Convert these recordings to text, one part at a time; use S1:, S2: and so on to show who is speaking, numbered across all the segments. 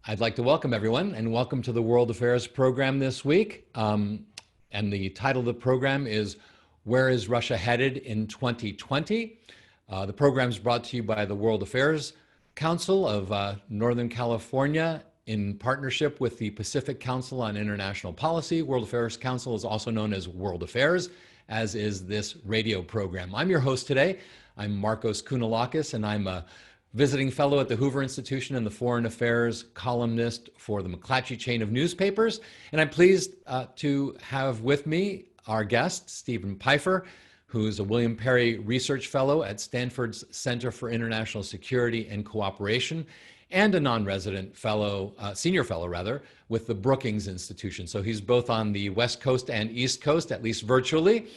S1: I'd like to welcome everyone and welcome to the World Affairs program this week. And the title of the program is Where is Russia Headed in 2020? The program is brought to you by the World Affairs Council of Northern California in partnership with the Pacific Council on International Policy. World Affairs Council is also known as World Affairs, as is this radio program. I'm your host today. I'm Marcos Kounalakis, and I'm a visiting fellow at the Hoover Institution and the Foreign Affairs columnist for the McClatchy chain of newspapers. And I'm pleased to have with me our guest, Stephen Pifer, who's a William Perry Research Fellow at Stanford's Center for International Security and Cooperation, and a non-resident fellow, senior fellow rather, with the Brookings Institution. So he's both on the West Coast and East Coast, at least virtually.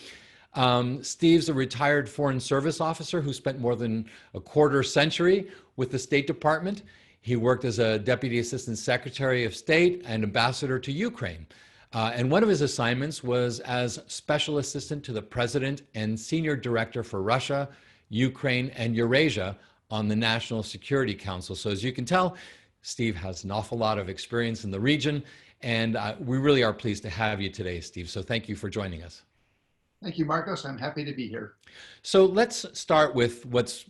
S1: Steve's a retired Foreign Service officer who spent more than a quarter century with the State Department. He worked as a Deputy Assistant Secretary of State and Ambassador to Ukraine. And one of his assignments was as Special Assistant to the President and Senior Director for Russia, Ukraine, and Eurasia on the National Security Council. So as you can tell, Steve has an awful lot of experience in the region, and we really are pleased to have you today, Steve. So thank you for joining us.
S2: Thank you, Marcos. I'm happy to be here.
S1: So let's start with what's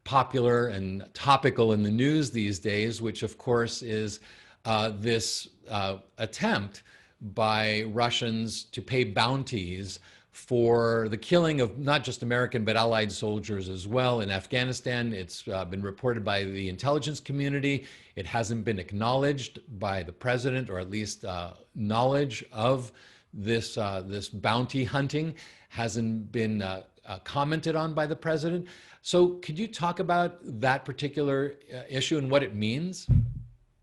S1: popular and topical in the news these days, which of course is this attempt by Russians to pay bounties for the killing of not just American but allied soldiers as well in Afghanistan. It's been reported by the intelligence community. It hasn't been acknowledged by the president, or at least knowledge of this bounty hunting hasn't been commented on by the president. So could you talk about that particular issue and what it means?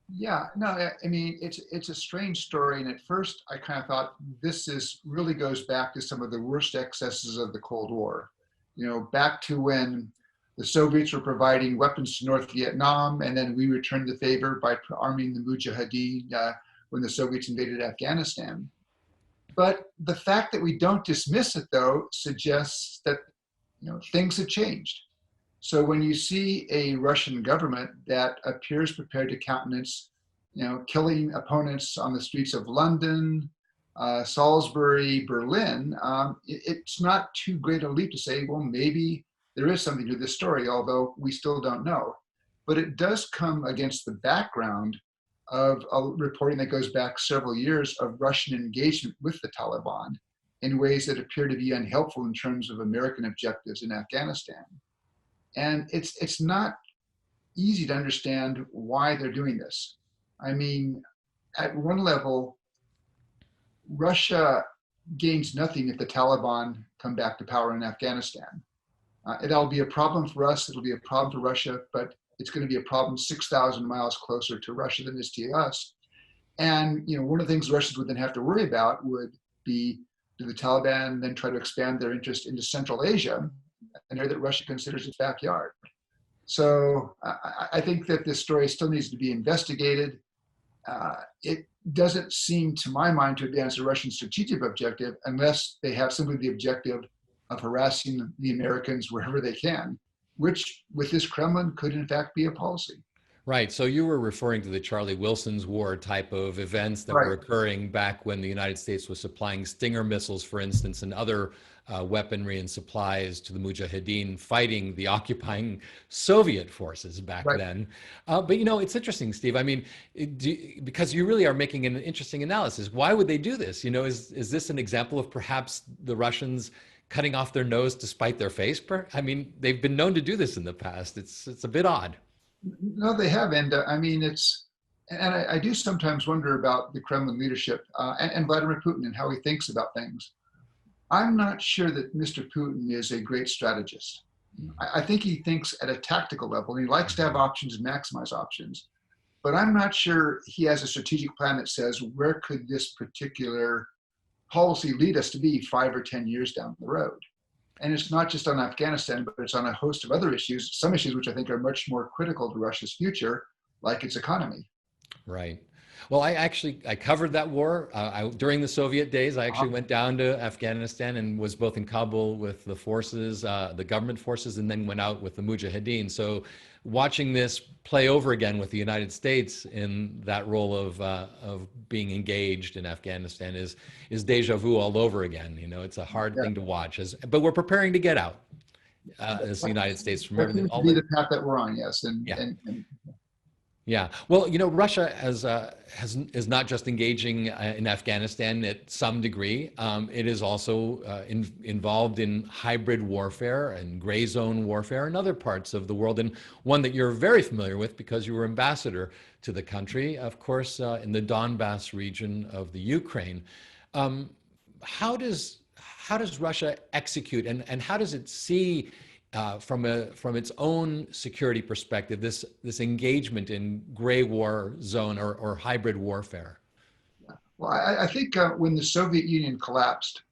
S2: Yeah, no, I mean, it's a strange story. And at first I kind of thought really goes back to some of the worst excesses of the Cold War. You know, back to when the Soviets were providing weapons to North Vietnam, and then we returned the favor by arming the Mujahideen when the Soviets invaded Afghanistan. But the fact that we don't dismiss it, though, suggests that things have changed. So when you see a Russian government that appears prepared to countenance, killing opponents on the streets of London, Salisbury, Berlin, it's not too great a leap to say, well, maybe there is something to this story, although we still don't know. But it does come against the background of a reporting that goes back several years of Russian engagement with the Taliban in ways that appear to be unhelpful in terms of American objectives in Afghanistan. And it's not easy to understand why they're doing this. I mean, at one level, Russia gains nothing if the Taliban come back to power in Afghanistan. It'll be a problem for us, it'll be a problem for Russia, but it's going to be a problem 6,000 miles closer to Russia than it is to us. And one of the things Russians would then have to worry about would be, do the Taliban then try to expand their interest into Central Asia, an area that Russia considers its backyard? So I think that this story still needs to be investigated. It doesn't seem, to my mind, to advance a Russian strategic objective unless they have simply the objective of harassing the Americans wherever they can, which with this Kremlin could in fact be a policy.
S1: Right. So you were referring to the Charlie Wilson's War type of events that were occurring back when the United States was supplying Stinger missiles, for instance, and other weaponry and supplies to the Mujahideen fighting the occupying Soviet forces back then. But it's interesting, Steve. I mean, because you really are making an interesting analysis. Why would they do this? Is this an example of perhaps the Russians cutting off their nose to spite their face? I mean, they've been known to do this in the past. It's a bit odd.
S2: No, they have. And I mean, I do sometimes wonder about the Kremlin leadership and Vladimir Putin and how he thinks about things. I'm not sure that Mr. Putin is a great strategist. I think he thinks at a tactical level, and he likes to have options and maximize options. But I'm not sure he has a strategic plan that says, where could this particular policy lead us to be 5 or 10 years down the road? And it's not just on Afghanistan, but it's on a host of other issues, some issues which I think are much more critical to Russia's future, like its economy.
S1: Right. Well, I covered that war during the Soviet days. I actually went down to Afghanistan and was both in Kabul with the forces, the government forces, and then went out with the Mujahideen. So watching this play over again with the United States in that role of being engaged in Afghanistan is deja vu all over again. You know, it's a hard thing to watch, but we're preparing to get out as the United States from
S2: That
S1: everything.
S2: seems to be the path that we're on, yes.
S1: Yeah, well, you know, Russia is not just engaging in Afghanistan at some degree. It is also involved in hybrid warfare and gray zone warfare in other parts of the world, and one that you're very familiar with because you were ambassador to the country, of course, in the Donbass region of the Ukraine. How does Russia execute, and how does it see from its own security perspective, this engagement in gray war zone or hybrid warfare?
S2: Well, I think when the Soviet Union collapsed,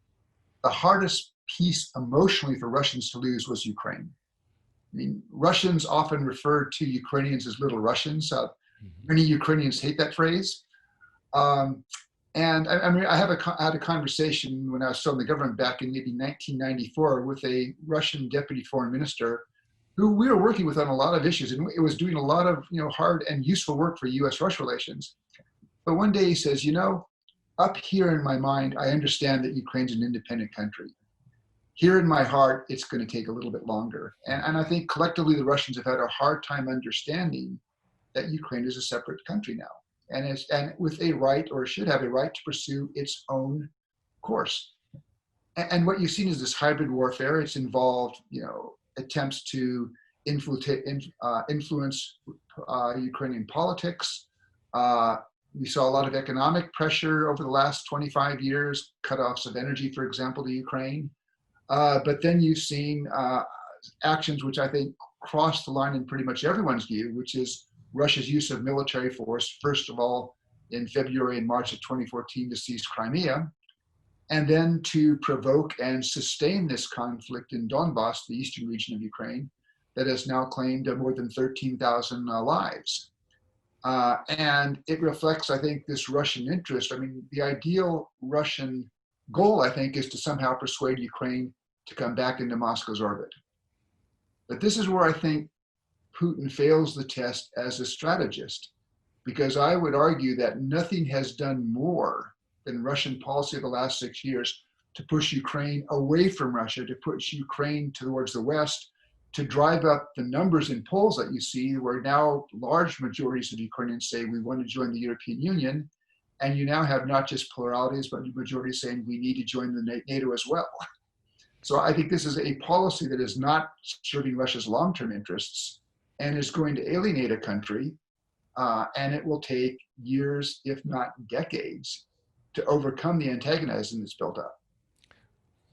S2: the hardest piece emotionally for Russians to lose was Ukraine. I mean, Russians often refer to Ukrainians as little Russians. Many Ukrainians hate that phrase. And I mean, I had a conversation when I was still in the government back in maybe 1994 with a Russian deputy foreign minister who we were working with on a lot of issues, and it was doing a lot of hard and useful work for U.S.-Russia relations. But one day he says, up here in my mind, I understand that Ukraine's an independent country. Here in my heart, it's going to take a little bit longer. And I think collectively the Russians have had a hard time understanding that Ukraine is a separate country now. And with a right, or should have a right, to pursue its own course. And what you've seen is this hybrid warfare. It's involved, attempts to influence Ukrainian politics. We saw a lot of economic pressure over the last 25 years, cutoffs of energy, for example, to Ukraine. But then you've seen actions which I think cross the line in pretty much everyone's view, which is Russia's use of military force, first of all, in February and March of 2014 to seize Crimea, and then to provoke and sustain this conflict in Donbass, the eastern region of Ukraine, that has now claimed more than 13,000 lives. And it reflects, I think, this Russian interest. I mean, the ideal Russian goal, I think, is to somehow persuade Ukraine to come back into Moscow's orbit. But this is where I think Putin fails the test as a strategist, because I would argue that nothing has done more than Russian policy of the last 6 years to push Ukraine away from Russia, to push Ukraine towards the West, to drive up the numbers in polls that you see, where now large majorities of Ukrainians say we want to join the European Union, and you now have not just pluralities, but majorities saying we need to join the NATO as well. So I think this is a policy that is not serving Russia's long-term interests, and is going to alienate a country, and it will take years, if not decades, to overcome the antagonism that's built up.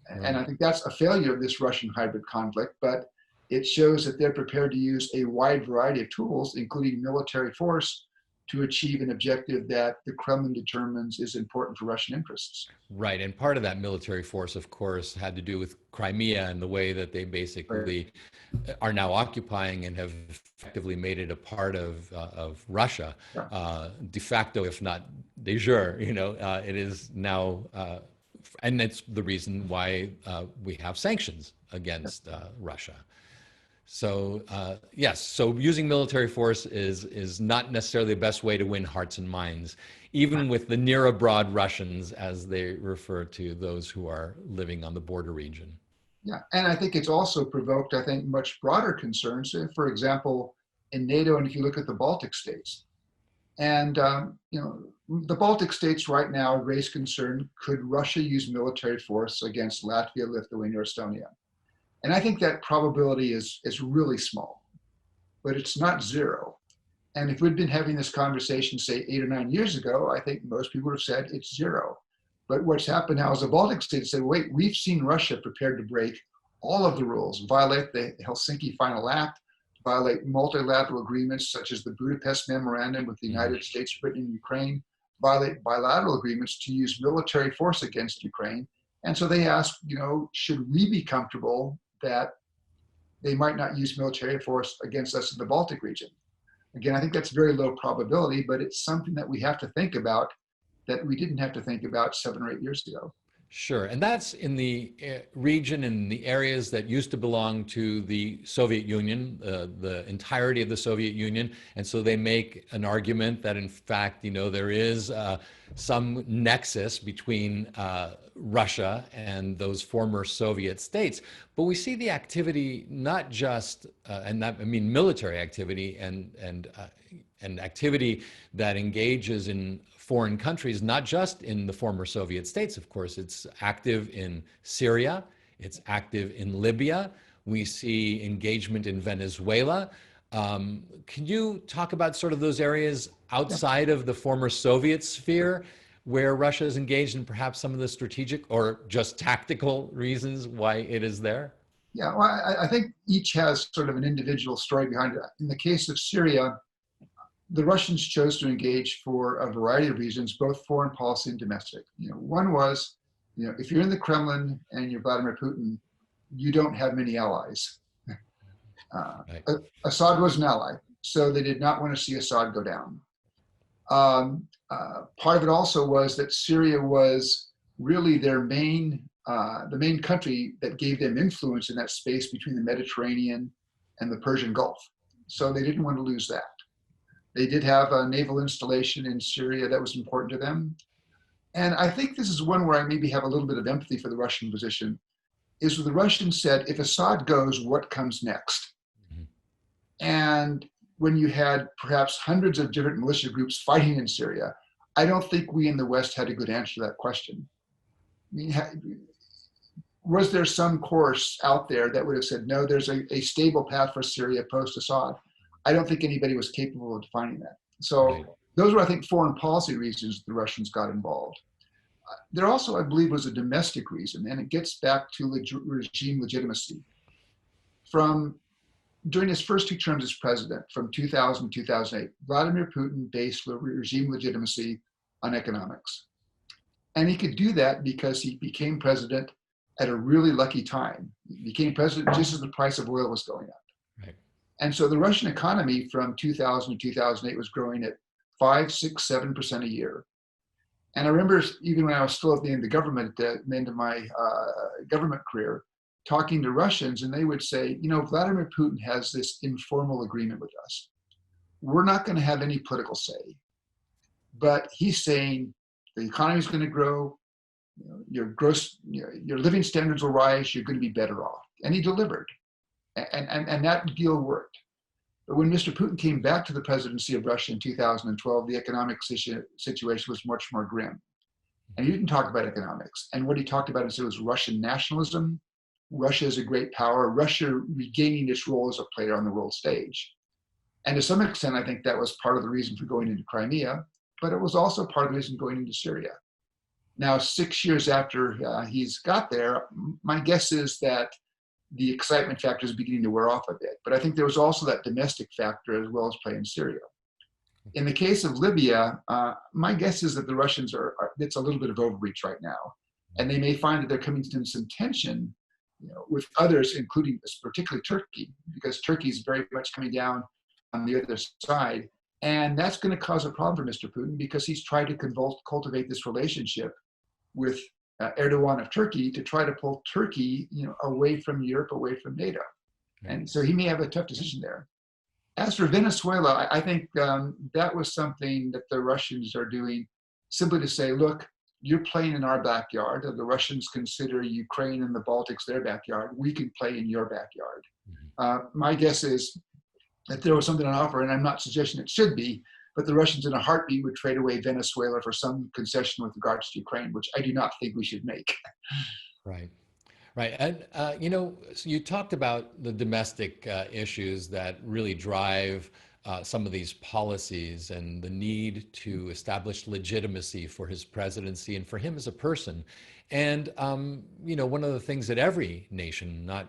S2: Right. And I think that's a failure of this Russian hybrid conflict, but it shows that they're prepared to use a wide variety of tools, including military force, to achieve an objective that the Kremlin determines is important for Russian interests.
S1: Right, and part of that military force, of course, had to do with Crimea and the way that they basically are now occupying and have effectively made it a part of Russia, de facto, if not de jure. It is now, and it's the reason why we have sanctions against Russia. So yes, so using military force is not necessarily the best way to win hearts and minds, even with the near abroad Russians, as they refer to those who are living on the border region.
S2: Yeah, and I think it's also provoked, I think, much broader concerns. For example, in NATO, and if you look at the Baltic states, and the Baltic states right now raise concern: could Russia use military force against Latvia, Lithuania, or Estonia? And I think that probability is really small, but it's not zero. And if we'd been having this conversation, say 8 or 9 years ago, I think most people would have said it's zero. But what's happened now is the Baltic states say, wait, we've seen Russia prepared to break all of the rules, violate the Helsinki Final Act, violate multilateral agreements such as the Budapest Memorandum with the United States, Britain, and Ukraine, violate bilateral agreements to use military force against Ukraine. And so they ask, should we be comfortable that they might not use military force against us in the Baltic region? Again, I think that's very low probability, but it's something that we have to think about that we didn't have to think about 7 or 8 years ago.
S1: Sure, and that's in the region, in the areas that used to belong to the Soviet Union, the entirety of the Soviet Union, and so they make an argument that, in fact, there is some nexus between Russia and those former Soviet states. But we see the activity not just, and that I mean military activity and activity that engages in foreign countries, not just in the former Soviet states, of course. It's active in Syria, it's active in Libya. We see engagement in Venezuela. Can you talk about sort of those areas outside of the former Soviet sphere where Russia is engaged in perhaps some of the strategic or just tactical reasons why it is there?
S2: Yeah, well, I think each has sort of an individual story behind it. In the case of Syria, the Russians chose to engage for a variety of reasons, both foreign policy and domestic. One was, if you're in the Kremlin and you're Vladimir Putin, you don't have many allies.
S1: Right.
S2: Assad was an ally, so they did not want to see Assad go down. Part of it also was that Syria was really their the main country that gave them influence in that space between the Mediterranean and the Persian Gulf. So they didn't want to lose that. They did have a naval installation in Syria that was important to them. And I think this is one where I maybe have a little bit of empathy for the Russian position, is where the Russians said, if Assad goes, what comes next? Mm-hmm. And when you had perhaps hundreds of different militia groups fighting in Syria, I don't think we in the West had a good answer to that question. I mean, was there some course out there that would have said, no, there's a stable path for Syria post-Assad? I don't think anybody was capable of defining that. So right. Those were, I think, foreign policy reasons the Russians got involved. There also, I believe, was a domestic reason, and it gets back to regime legitimacy. During his first 2 terms as president, from 2000 to 2008, Vladimir Putin based regime legitimacy on economics. And he could do that because he became president at a really lucky time. He became president just as the price of oil was going up. Right. And so the Russian economy from 2000 to 2008 was growing at 5, 6, 7% a year. And I remember even when I was still at the end of the government, at the end of my government career, talking to Russians, and they would say, Vladimir Putin has this informal agreement with us. We're not going to have any political say, but he's saying the economy is going to grow, your living standards will rise, you're going to be better off. And he delivered. And that deal worked. But when Mr. Putin came back to the presidency of Russia in 2012, the economic situation was much more grim. And he didn't talk about economics. And what he talked about instead was Russian nationalism. Russia is a great power, Russia regaining its role as a player on the world stage. And to some extent, I think that was part of the reason for going into Crimea, but it was also part of the reason going into Syria. Now, 6 years after he's got there, my guess is that the excitement factor is beginning to wear off a bit. But I think there was also that domestic factor as well as play in Syria. In the case of Libya, my guess is that the Russians it's a little bit of overreach right now. And they may find that they're coming to some tension with others, including particularly Turkey, because Turkey is very much coming down on the other side. And that's going to cause a problem for Mr. Putin because he's tried to cultivate this relationship with Erdogan of Turkey to try to pull Turkey, away from Europe, away from NATO. And so he may have a tough decision there. As for Venezuela, I think that was something that the Russians are doing simply to say, look, you're playing in our backyard. The Russians consider Ukraine and the Baltics their backyard. We can play in your backyard. Mm-hmm. My guess is that there was something on offer, and I'm not suggesting it should be, but the Russians in a heartbeat would trade away Venezuela for some concession with regards to Ukraine, which I do not think we should make.
S1: Right. Right. And, so you talked about the domestic issues that really drive some of these policies and the need to establish legitimacy for his presidency and for him as a person. And, one of the things that every nation, not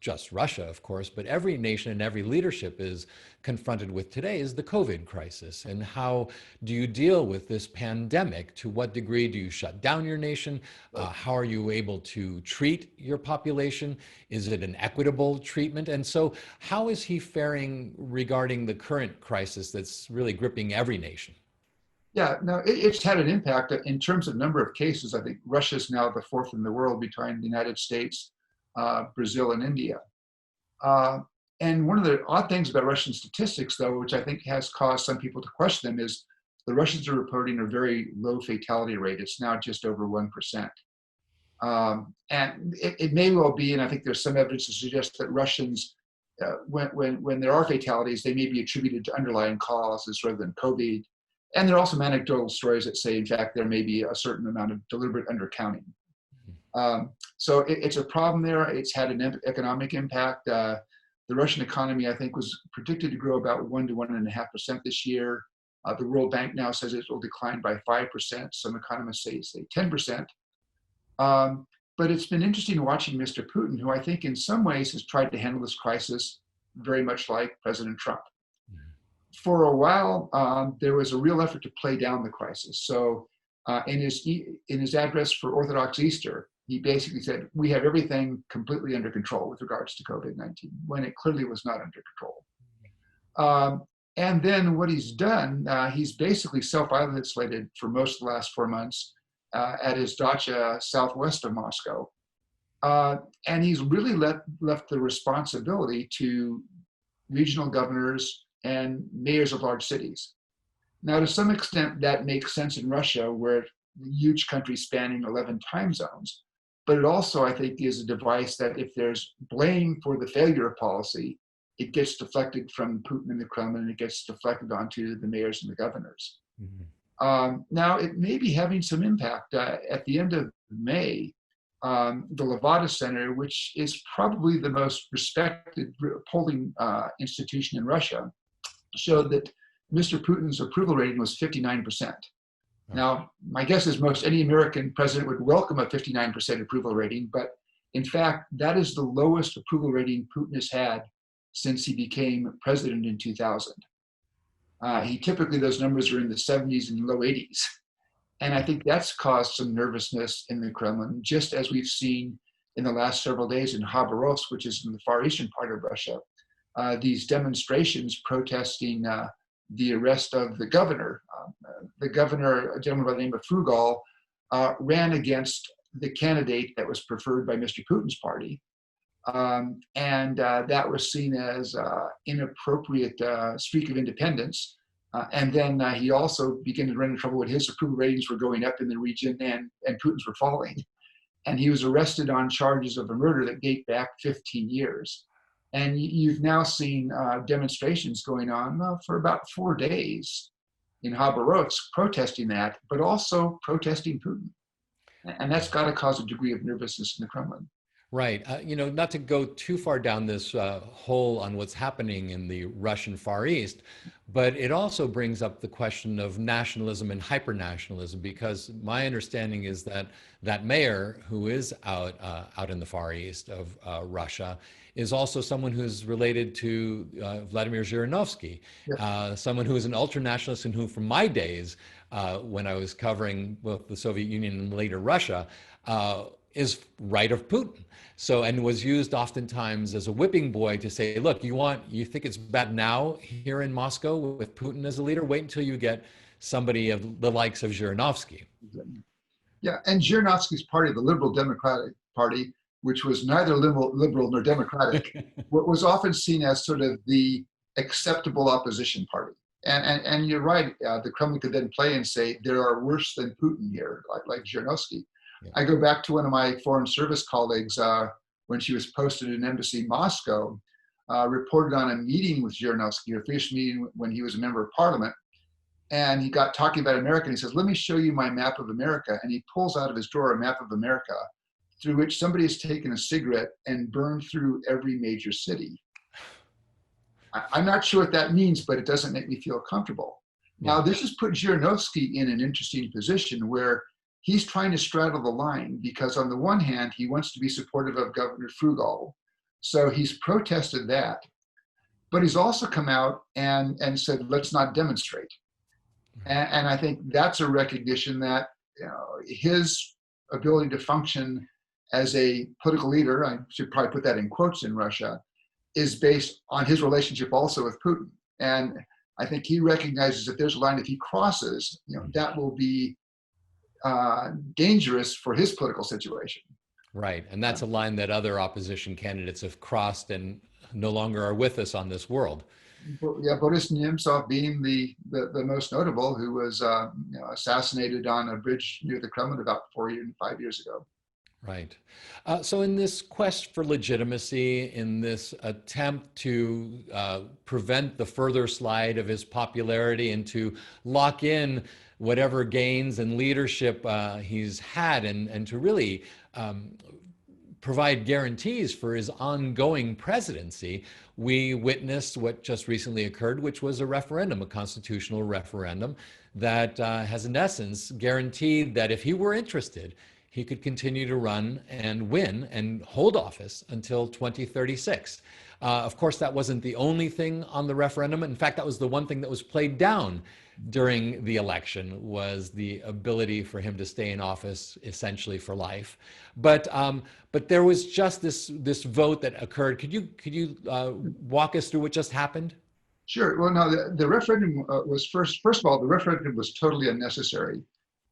S1: just Russia, of course, but every nation and every leadership is confronted with today is the COVID crisis. And how do you deal with this pandemic? To what degree do you shut down your nation? How are you able to treat your population? Is it an equitable treatment? And so how is he faring regarding the current crisis that's really gripping every nation?
S2: Yeah, no, it's had an impact in terms of number of cases. I think Russia is now the fourth in the world behind the United States, Brazil, and India. Uh, and one of the odd things about Russian statistics, though, which I think has caused some people to question them, is the Russians are reporting a very low fatality rate. It's now just over 1%. And it may well be, and I think there's some evidence to suggest that Russians, when there are fatalities, they may be attributed to underlying causes rather than COVID. And there are also anecdotal stories that say, in fact, there may be a certain amount of deliberate undercounting. So it's a problem there. It's had an economic impact. The Russian economy, I think, was predicted to grow about 1 to 1.5% this year. The World Bank now says it will decline by 5%. Some economists say 10%. But it's been interesting watching Mr. Putin, who I think in some ways has tried to handle this crisis very much like President Trump. For a while, there was a real effort to play down the crisis. So in his address for Orthodox Easter, he basically said, we have everything completely under control with regards to COVID-19, when it clearly was not under control. And then what he's done, he's basically self-isolated for most of the last 4 months at his dacha southwest of Moscow. And he's really left the responsibility to regional governors and mayors of large cities. Now, to some extent, that makes sense in Russia, where the huge country spanning 11 time zones. But it also, I think, is a device that if there's blame for the failure of policy, it gets deflected from Putin and the Kremlin, and it gets deflected onto the mayors and the governors. Mm-hmm. Now, it may be having some impact. At the end of May, the Levada Center, which is probably the most respected polling institution in Russia, showed that Mr. Putin's approval rating was 59%. Now, my guess is most any American president would welcome a 59% approval rating, but in fact, that is the lowest approval rating Putin has had since he became president in 2000. Typically, those numbers are in the 70s and low 80s. And I think that's caused some nervousness in the Kremlin, just as we've seen in the last several days in Khabarovsk, which is in the far eastern part of Russia, these demonstrations protesting the arrest of the governor. The governor, a gentleman by the name of Frugal, ran against the candidate that was preferred by Mr. Putin's party. And that was seen as inappropriate streak of independence. And then he also began to run into trouble when his approval ratings were going up in the region and Putin's were falling. And he was arrested on charges of a murder that date back 15 years. And you've now seen demonstrations going on for about 4 days in Khabarovsk protesting that, but also protesting Putin. And that's got to cause a degree of nervousness in the Kremlin.
S1: Right. Not to go too far down this hole on what's happening in the Russian Far East, but it also brings up the question of nationalism and hyper-nationalism, because my understanding is that that mayor who is out in the Far East of Russia is also someone who's related to Vladimir Zhirinovsky, yes. Someone who is an ultra-nationalist and who, from my days, when I was covering both the Soviet Union and later Russia, is right of Putin. So, and was used oftentimes as a whipping boy to say, look, you think it's bad now here in Moscow with Putin as a leader? Wait until you get somebody of the likes of Zhirinovsky.
S2: Yeah, and Zhirinovsky's party, the Liberal Democratic Party, which was neither liberal nor democratic, was often seen as sort of the acceptable opposition party. And you're right, the Kremlin could then play and say, there are worse than Putin here, like Zhirinovsky. Yeah. I go back to one of my foreign service colleagues when she was posted in embassy in Moscow, reported on a meeting with Zhirinovsky, a official meeting when he was a member of parliament. And he got talking about America, and he says, let me show you my map of America. And he pulls out of his drawer a map of America through which somebody has taken a cigarette and burned through every major city. I'm not sure what that means, but it doesn't make me feel comfortable. Yeah. Now, this has put Zhirinovsky in an interesting position where he's trying to straddle the line, because on the one hand, he wants to be supportive of Governor Frugal. So he's protested that, but he's also come out and said, let's not demonstrate. And I think that's a recognition that his ability to function as a political leader, I should probably put that in quotes in Russia, is based on his relationship also with Putin. And I think he recognizes that there's a line if he crosses, that will be dangerous for his political situation.
S1: Right. And that's a line that other opposition candidates have crossed and no longer are with us on this world.
S2: Yeah, Boris Nemtsov being the most notable, who was assassinated on a bridge near the Kremlin about 5 years ago.
S1: Right. So in this quest for legitimacy, in this attempt to prevent the further slide of his popularity and to lock in whatever gains and leadership he's had, and to really provide guarantees for his ongoing presidency, we witnessed what just recently occurred, which was a referendum, a constitutional referendum that has in essence guaranteed that if he were interested, he could continue to run and win and hold office until 2036. Of course, that wasn't the only thing on the referendum. In fact, that was the one thing that was played down during the election, was the ability for him to stay in office essentially for life. But there was just this vote that occurred. Could you walk us through what just happened?
S2: Sure. Well, no, the referendum was first of all, the referendum was totally unnecessary,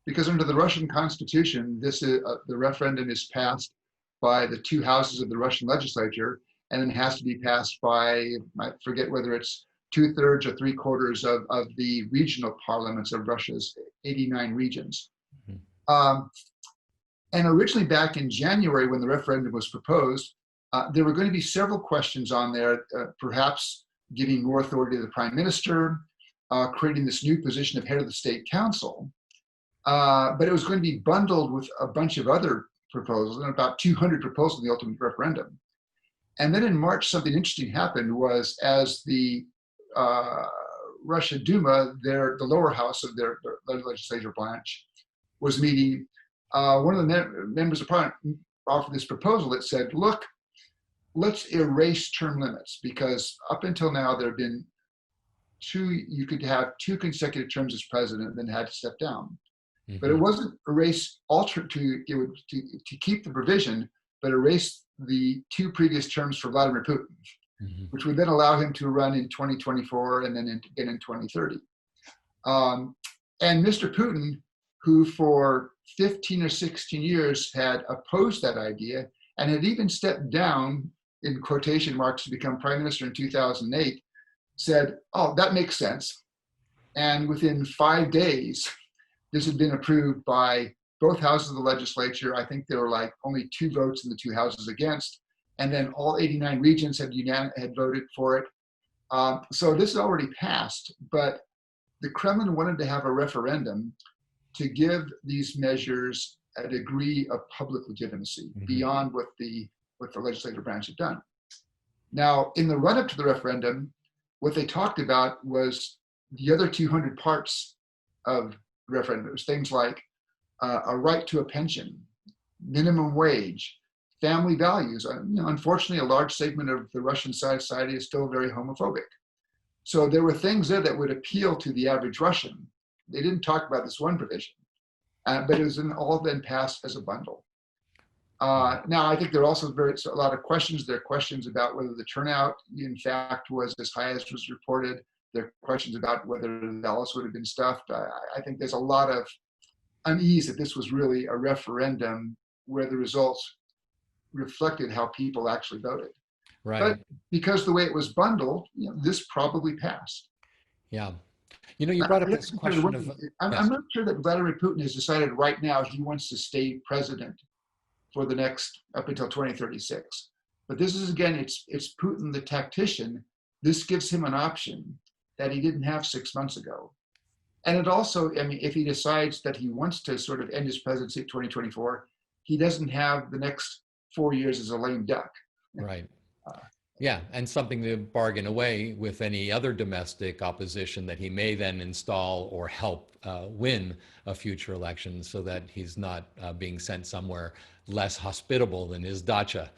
S2: because under the Russian Constitution, the referendum is passed by the two houses of the Russian legislature, and then has to be passed by, I forget whether it's 2/3 or 3/4 of the regional parliaments of Russia's 89 regions. Mm-hmm. And originally back in January, when the referendum was proposed, there were going to be several questions on there, perhaps giving more authority to the prime minister, creating this new position of head of the state council. But it was going to be bundled with a bunch of other proposals, and about 200 proposals in the ultimate referendum. And then in March, something interesting happened, was as the Russia Duma, the lower house of their legislative branch, was meeting, one of the members of parliament offered this proposal that said, look, let's erase term limits, because up until now there have been you could have 2 consecutive terms as president and then had to step down. Mm-hmm. But it wasn't erase to keep the provision, but erase the 2 previous terms for Vladimir Putin, mm-hmm. which would then allow him to run in 2024 and then again in 2030. And Mr. Putin, who for 15 or 16 years had opposed that idea and had even stepped down, in quotation marks, to become prime minister in 2008, said, oh, that makes sense. And within 5 days, this had been approved by both houses of the legislature. I think there were like only 2 votes in the 2 houses against, and then all 89 regions had voted for it. So this is already passed, but the Kremlin wanted to have a referendum to give these measures a degree of public legitimacy, mm-hmm. beyond what the legislative branch had done. Now, in the run-up to the referendum, what they talked about was the other 200 parts of the referendum. It was things like a right to a pension, minimum wage, family values. Unfortunately, a large segment of the Russian society is still very homophobic. So there were things there that would appeal to the average Russian. They didn't talk about this one provision, but it was all then passed as a bundle. Now, I think there are also a lot of questions. There are questions about whether the turnout, in fact, was as high as was reported. There are questions about whether the ballots would have been stuffed. I think there's a lot of unease that this was really a referendum where the results reflected how people actually voted.
S1: Right.
S2: But because the way it was bundled, this probably passed.
S1: Yeah. You brought up this question of...
S2: I'm not sure that Vladimir Putin has decided right now he wants to stay president for the next, up until 2036. But this is, again, it's Putin the tactician. This gives him an option that he didn't have 6 months ago. And it also, if he decides that he wants to sort of end his presidency at 2024, he doesn't have the next 4 years as a lame duck.
S1: Right. Yeah, and something to bargain away with any other domestic opposition that he may then install or help win a future election, so that he's not being sent somewhere less hospitable than his dacha.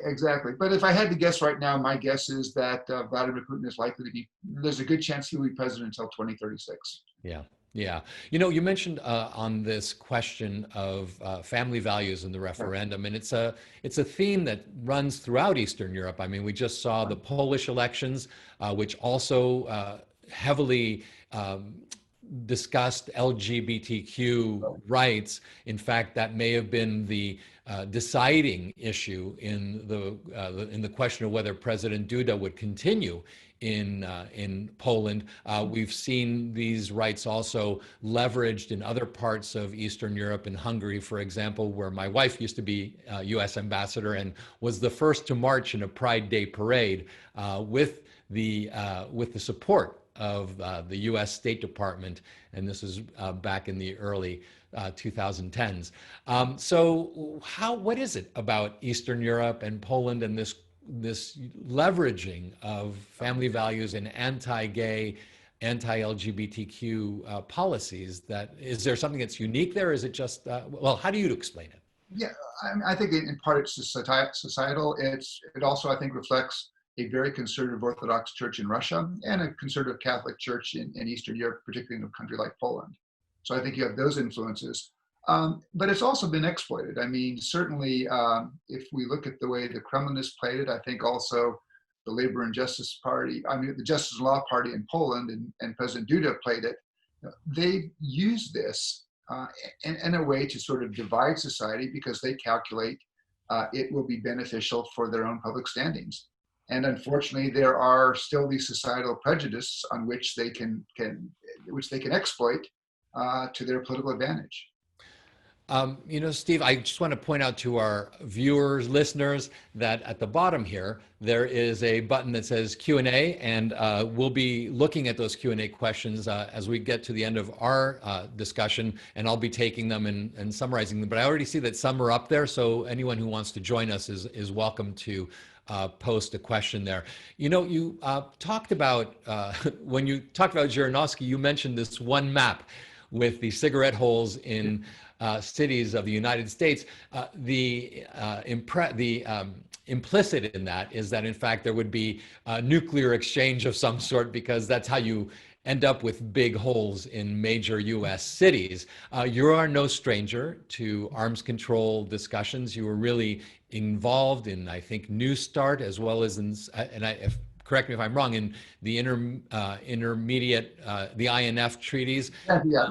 S2: Exactly. But if I had to guess right now, my guess is that Vladimir Putin is likely to be, there's a good chance he will be president until 2036.
S1: Yeah. Yeah. You mentioned on this question of family values in the referendum, and it's a theme that runs throughout Eastern Europe. I mean, we just saw the Polish elections, which also heavily discussed LGBTQ rights. In fact, that may have been the deciding issue in the question of whether President Duda would continue in Poland. We've seen these rights also leveraged in other parts of Eastern Europe, in Hungary, for example, where my wife used to be U.S. ambassador and was the first to march in a Pride Day parade with the support of the U.S. State Department, and this is back in the early 2010s. So what is it about Eastern Europe and Poland and this leveraging of family values and anti-gay, anti-LGBTQ policies? Is there something that's unique there? Is it just, well, how do you explain it?
S2: Yeah, I think in part it's societal. It also, I think, reflects a very conservative Orthodox church in Russia and a conservative Catholic church in Eastern Europe, particularly in a country like Poland. So I think you have those influences. But it's also been exploited. I mean, certainly, if we look at the way the Kremlin has played it, I think also the Labor and Justice Party, the Justice and Law Party in Poland and President Duda played it. They use this in a way to sort of divide society because they calculate it will be beneficial for their own public standings. And unfortunately, there are still these societal prejudices on which they can exploit to their political advantage.
S1: Steve, I just want to point out to our viewers, listeners, that at the bottom here, there is a button that says Q&A, and we'll be looking at those Q&A questions as we get to the end of our discussion, and I'll be taking them and summarizing them. But I already see that some are up there, so anyone who wants to join us is welcome to post a question there. You talked about, when you talked about Zhirinovsky, you mentioned this one map with the cigarette holes in cities of the United States. Implicit in that is that, in fact, there would be a nuclear exchange of some sort, because that's how you end up with big holes in major U.S. cities. You are no stranger to arms control discussions. You were really involved in, I think, New START, as well as in, correct me if I'm wrong, in the intermediate, the INF treaties.
S2: Yeah.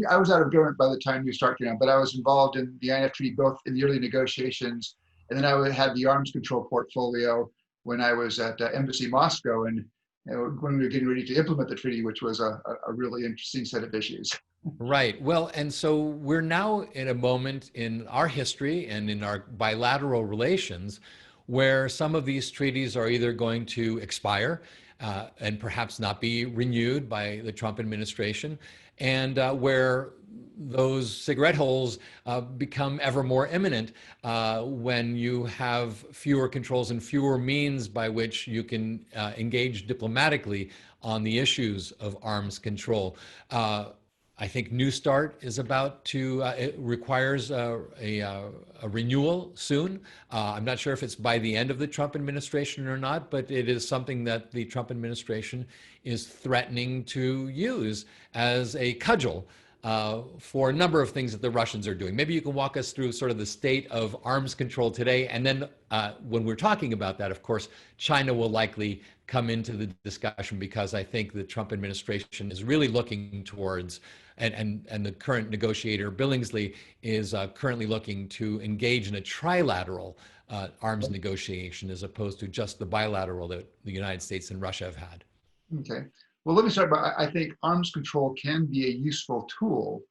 S2: I was out of government by the time New START came out, but I was involved in the INF treaty both in the early negotiations, and then I had the arms control portfolio when I was at Embassy Moscow, and when we were getting ready to implement the treaty, which was a really interesting set of issues.
S1: Right. Well, and so we're now in a moment in our history and in our bilateral relations where some of these treaties are either going to expire and perhaps not be renewed by the Trump administration, and where those cigarette holes become ever more imminent when you have fewer controls and fewer means by which you can engage diplomatically on the issues of arms control. I think New START is about to, it requires a renewal soon. I'm not sure if it's by the end of the Trump administration or not, but it is something that the Trump administration is threatening to use as a cudgel for a number of things that the Russians are doing. Maybe you can walk us through sort of the state of arms control today. And then when we're talking about that, of course, China will likely come into the discussion, because I think the Trump administration is really looking towards, and the current negotiator Billingsley is currently looking to engage in a trilateral arms negotiation as opposed to just the bilateral that the United States and Russia have had.
S2: Okay. Well, let me start by, I think arms control can be a useful tool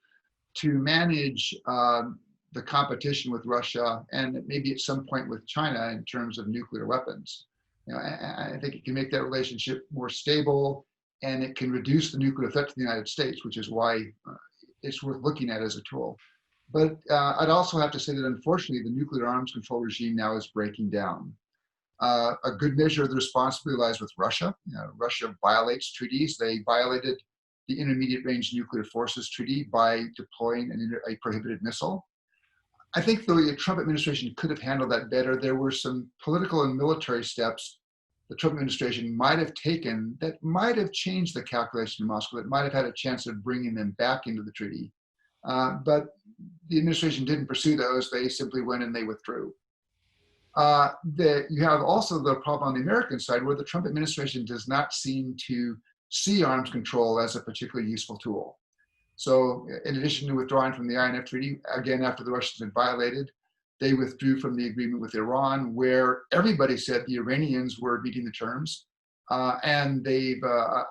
S2: to manage the competition with Russia and maybe at some point with China in terms of nuclear weapons. I think it can make that relationship more stable, and it can reduce the nuclear threat to the United States, which is why it's worth looking at as a tool. But I'd also have to say that unfortunately, the nuclear arms control regime now is breaking down. A good measure of the responsibility lies with Russia. Russia violates treaties. They violated the Intermediate Range Nuclear Forces Treaty by deploying a prohibited missile. I think the Trump administration could have handled that better. There were some political and military steps the Trump administration might have taken that might have changed the calculation in Moscow, that might have had a chance of bringing them back into the treaty. But the administration didn't pursue those. They simply went and they withdrew. You have also the problem on the American side, where the Trump administration does not seem to see arms control as a particularly useful tool. So in addition to withdrawing from the INF Treaty, again, after the Russians had violated, they withdrew from the agreement with Iran, where everybody said the Iranians were meeting the terms. And they've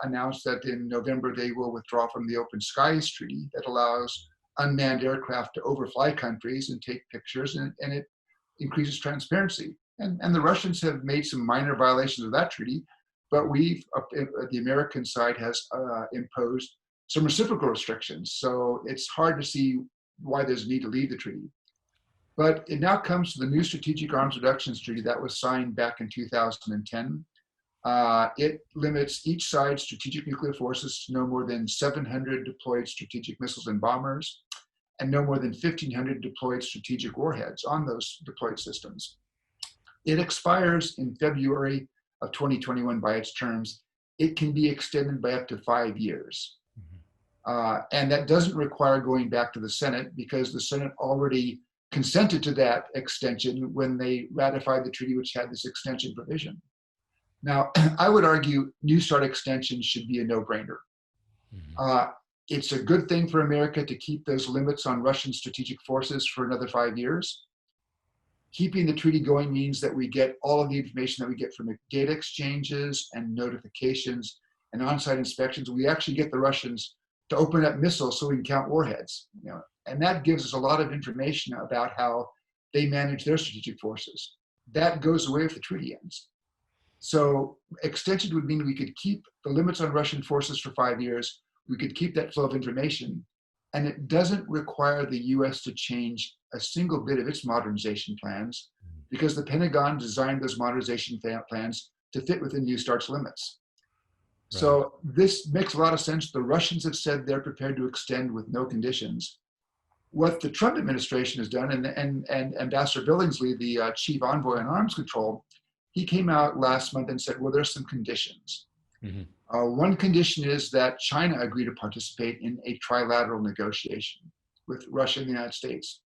S2: announced that in November they will withdraw from the Open Skies Treaty that allows unmanned aircraft to overfly countries and take pictures, and it increases transparency. And the Russians have made some minor violations of that treaty, but the American side has imposed some reciprocal restrictions. So it's hard to see why there's a need to leave the treaty. But it now comes to the new Strategic Arms Reductions Treaty that was signed back in 2010. It limits each side's strategic nuclear forces to no more than 700 deployed strategic missiles and bombers, and no more than 1,500 deployed strategic warheads on those deployed systems. It expires in February of 2021 by its terms. It can be extended by up to 5 years. And that doesn't require going back to the Senate, because the Senate already consented to that extension when they ratified the treaty, which had this extension provision. Now, I would argue New START extensions should be a no-brainer. It's a good thing for America to keep those limits on Russian strategic forces for another 5 years. Keeping the treaty going means that we get all of the information that we get from data exchanges and notifications and on-site inspections. We actually get the Russians to open up missiles so we can count warheads. And that gives us a lot of information about how they manage their strategic forces. That goes away if the treaty ends. So extension would mean we could keep the limits on Russian forces for 5 years. We could keep that flow of information. And it doesn't require the US to change a single bit of its modernization plans, because the Pentagon designed those modernization plans to fit within New START's limits. Right. So this makes a lot of sense. The Russians have said they're prepared to extend with no conditions. What the Trump administration has done, and Ambassador Billingsley, the chief envoy on arms control, he came out last month and said, well, there's some conditions. One condition is that China agree to participate in a trilateral negotiation with Russia and the United States.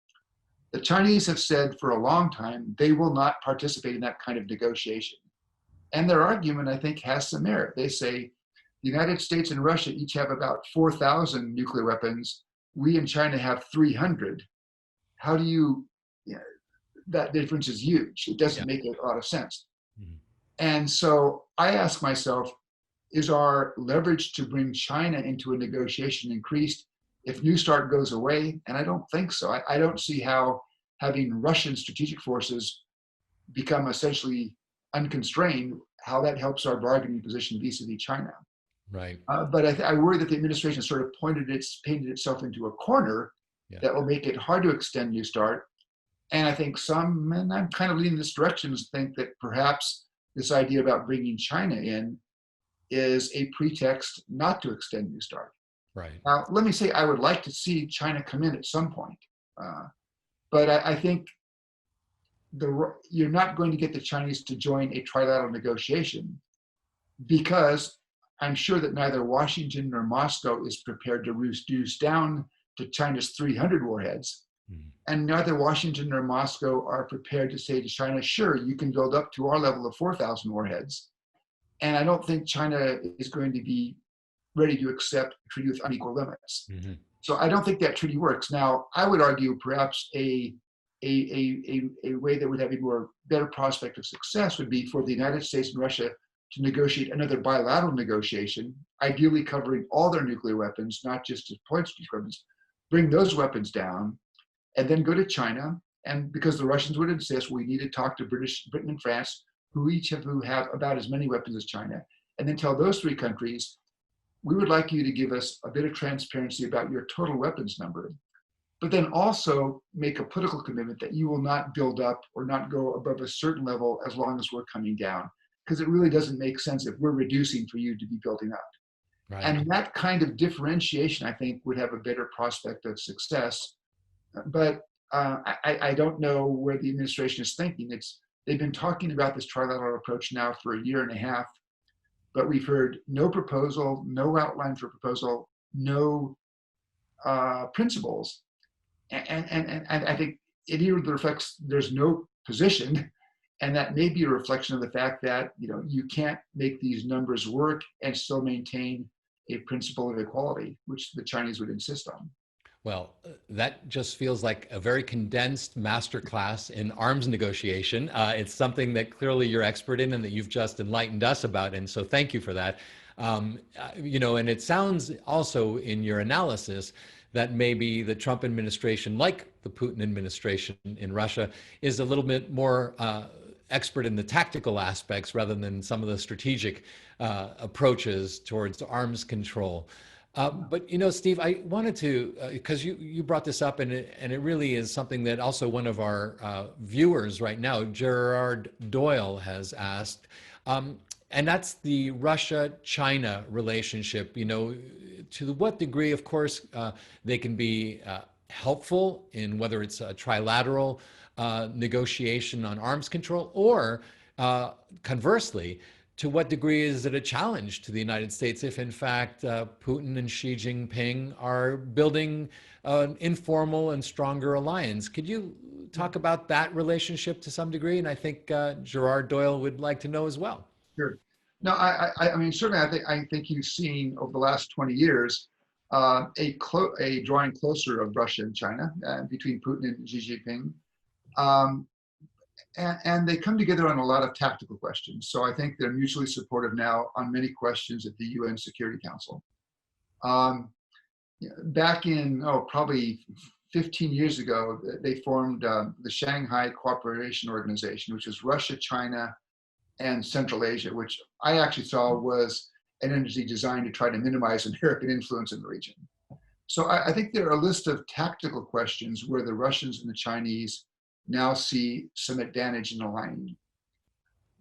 S2: The Chinese have said for a long time they will not participate in that kind of negotiation. And their argument, I think, has some merit. They say the United States and Russia each have about 4,000 nuclear weapons. We in China have 300. How do you know, that difference is huge. It doesn't make a lot of sense. And so I ask myself, is our leverage to bring China into a negotiation increased if New START goes away? And I don't think so. I don't see how having Russian strategic forces become essentially unconstrained, how that helps our bargaining position vis-a-vis China.
S1: Right.
S2: But I worry that the administration sort of painted itself into a corner that will make it hard to extend New START. And I think some, and I'm kind of leaning this direction, think that perhaps this idea about bringing China in is a pretext not to extend New START.
S1: Right.
S2: Now, let me say, I would like to see China come in at some point. But I think you're not going to get the Chinese to join a trilateral negotiation, because I'm sure that neither Washington nor Moscow is prepared to reduce down to China's 300 warheads. And neither Washington nor Moscow are prepared to say to China, sure, you can build up to our level of 4,000 warheads. And I don't think China is going to be ready to accept a treaty with unequal limits. So I don't think that treaty works. Now, I would argue perhaps a way that would have a better prospect of success would be for the United States and Russia to negotiate another bilateral negotiation, ideally covering all their nuclear weapons, not just deployed strategic weapons, bring those weapons down, and then go to China. And because the Russians would insist, we need to talk to Britain and France, who have about as many weapons as China, and then tell those three countries, we would like you to give us a bit of transparency about your total weapons number, but then also make a political commitment that you will not build up or not go above a certain level as long as we're coming down, because it really doesn't make sense if we're reducing for you to be building up. Right. And that kind of differentiation, I think, would have a better prospect of success. But I don't know where the administration is thinking. They've been talking about this trilateral approach now for a year and a half, but we've heard no proposal, no outline for proposal, no principles. And I think it either reflects there's no position, And that may be a reflection of the fact that, you can't make these numbers work and still maintain a principle of equality, which the Chinese would insist on.
S1: Well, that just feels like a very condensed masterclass in arms negotiation. It's something that clearly you're expert in and that you've just enlightened us about. And so thank you for that. And it sounds also in your analysis that maybe the Trump administration, like the Putin administration in Russia, is a little bit more expert in the tactical aspects rather than some of the strategic approaches towards arms control. But Steve, I wanted to, because you brought this up, and it really is something that also one of our viewers right now, Gerard Doyle, has asked, and that's the Russia-China relationship. To what degree, of course, they can be helpful in whether it's a trilateral negotiation on arms control, or conversely, to what degree is it a challenge to the United States if, in fact, Putin and Xi Jinping are building an informal and stronger alliance? Could you talk about that relationship to some degree? And I think Gerard Doyle would like to know as well.
S2: Sure. No, I mean, certainly, I think you've seen over the last 20 years a drawing closer of Russia and China between Putin and Xi Jinping. And they come together on a lot of tactical questions. So I think they're mutually supportive now on many questions at the UN Security Council. Back in, probably 15 years ago, they formed the Shanghai Cooperation Organization, which is Russia, China, and Central Asia, which I actually saw was an entity designed to try to minimize American influence in the region. So I think there are a list of tactical questions where the Russians and the Chinese now see some advantage in aligning.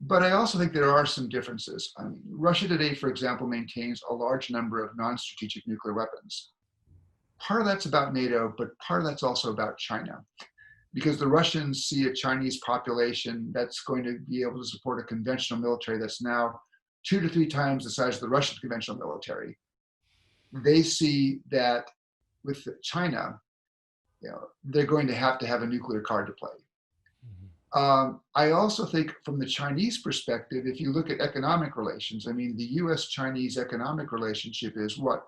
S2: But I also think there are some differences. I mean, Russia today, for example, maintains a large number of non-strategic nuclear weapons. Part of that's about NATO, but part of that's also about China, because the Russians see a Chinese population that's going to be able to support a conventional military that's now 2 to 3 times the size of the Russian conventional military. They see that with China, they're going to have a nuclear card to play. I also think from the Chinese perspective, if you look at economic relations, I mean, the US-Chinese economic relationship is what?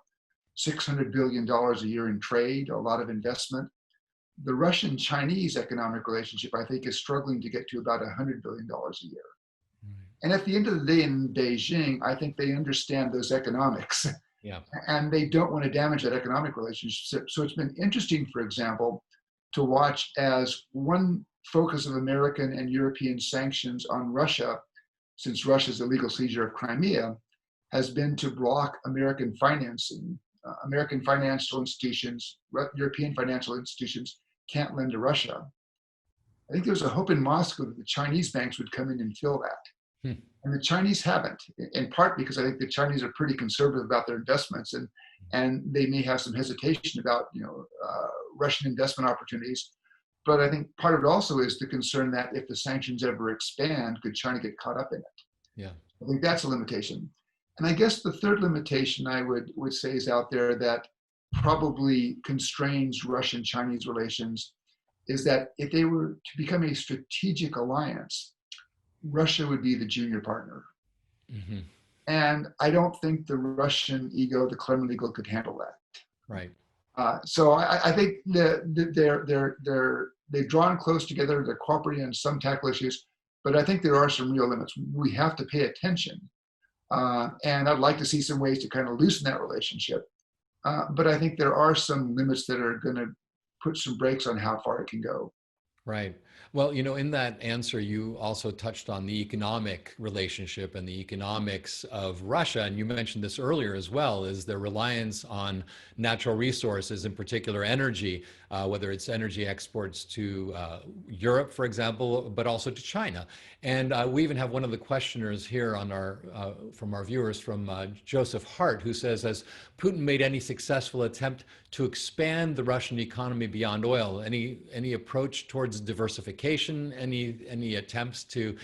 S2: $600 billion a year in trade, a lot of investment. The Russian-Chinese economic relationship, I think, is struggling to get to about $100 billion a year. And at the end of the day in Beijing, I think they understand those economics.
S1: Yeah.
S2: And they don't want to damage that economic relationship. So it's been interesting, for example, to watch as one focus of American and European sanctions on Russia, since Russia's illegal seizure of Crimea, has been to block American financing. American financial institutions, European financial institutions can't lend to Russia. I think there's a hope in Moscow that the Chinese banks would come in and fill that. And the Chinese haven't, in part because I think the Chinese are pretty conservative about their investments, and they may have some hesitation about Russian investment opportunities. But I think part of it also is the concern that if the sanctions ever expand, could China get caught up in it?
S1: Yeah.
S2: I think that's a limitation. And I guess the third limitation I would say is out there that probably constrains Russian-Chinese relations is that if they were to become a strategic alliance, Russia would be the junior partner. Mm-hmm. And I don't think the Russian ego, the Kremlin ego, could handle that.
S1: Right.
S2: So I think they've drawn close together, they're cooperating on some tactical issues, but I think there are some real limits. We have to pay attention. And I'd like to see some ways to kind of loosen that relationship. But I think there are some limits that are going to put some brakes on how far it can go.
S1: Right. Well, in that answer, you also touched on the economic relationship and the economics of Russia. And you mentioned this earlier as well, is their reliance on natural resources, in particular energy, whether it's energy exports to Europe, for example, but also to China. And we even have one of the questioners here on from our viewers, from Joseph Hart, who says, has Putin made any successful attempt to expand the Russian economy beyond oil? Any approach towards diversification? Any attempts to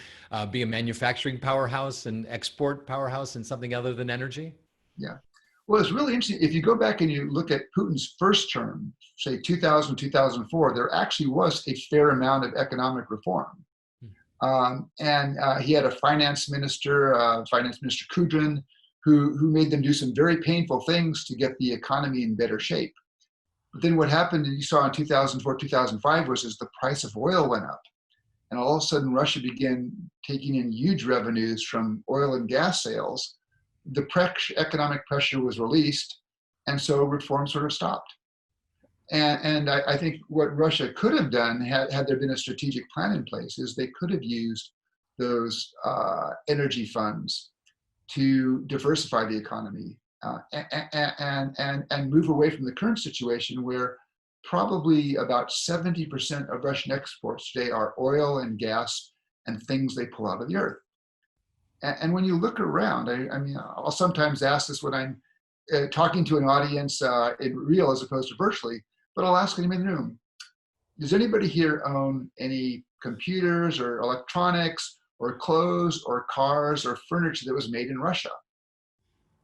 S1: be a manufacturing powerhouse and export powerhouse in something other than energy?
S2: Yeah. Well, it's really interesting. If you go back and you look at Putin's first term, say 2000, 2004, there actually was a fair amount of economic reform. He had a finance minister, Finance Minister Kudrin, who made them do some very painful things to get the economy in better shape. But then what happened, and you saw in 2004, 2005, was as the price of oil went up. And all of a sudden, Russia began taking in huge revenues from oil and gas sales. The economic pressure was released, and so reform sort of stopped. And I think what Russia could have done, had there been a strategic plan in place, is they could have used those energy funds to diversify the economy and move away from the current situation where probably about 70% of Russian exports today are oil and gas and things they pull out of the earth. And when you look around, I mean, I'll sometimes ask this when I'm talking to an audience in real as opposed to virtually, but I'll ask anybody in the room, does anybody here own any computers or electronics or clothes or cars or furniture that was made in Russia?